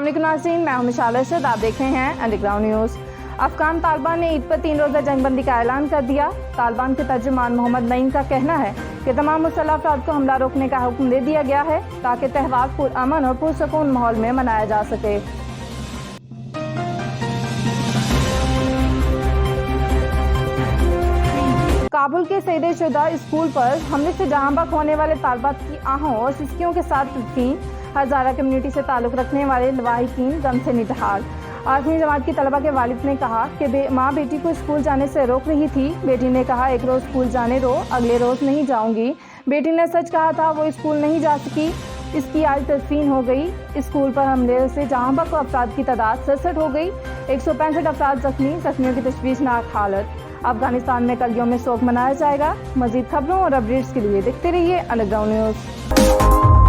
अस्सलाम वालेकुम नाज़रीन, मैं हूं मिशाल अरशद। आप देख रहे हैं अंडरग्राउंड न्यूज़। अफगान तालिबान ने ईद पर 3 रोज़ा जंगबंदी का ऐलान कर दिया। तालिबान के तर्जुमान मोहम्मद नईम का कहना है कि तमाम मुसल्लह अफराद को हमला रोकने का हुक्म दे दिया गया है ताकि त्यौहार पुरअमन और पुरसकून माहौल में मनाया जा सके। काबुल के सईद शुदा स्कूल पर हमले से जहां बक होने वाले तालिबात की आहों और सिस्कियों के साथ तदफीन। हजारा कम्युनिटी से ताल्लुक़ रखने वाले लवाहिकीन गम से नितहार। 8वीं जमात की तलबा के वालिद ने कहा कि माँ बेटी को स्कूल जाने से रोक रही थी। बेटी ने कहा, एक रोज़ स्कूल जाने दो, अगले रोज़ नहीं जाऊंगी। बेटी ने सच कहा था, वो स्कूल नहीं जा सकी। इसकी आज तदफीन हो गई। स्कूल पर हमले से जहां बक अफराद की तादाद 67 हो गई। 165 अफराद जख्मियों की तशवीशनाक हालत। अफगानिस्तान में कल यौम सोग मनाया जाएगा। मजीद खबरों और अपडेट्स के लिए देखते रहिए अंडरग्राउंड न्यूज़।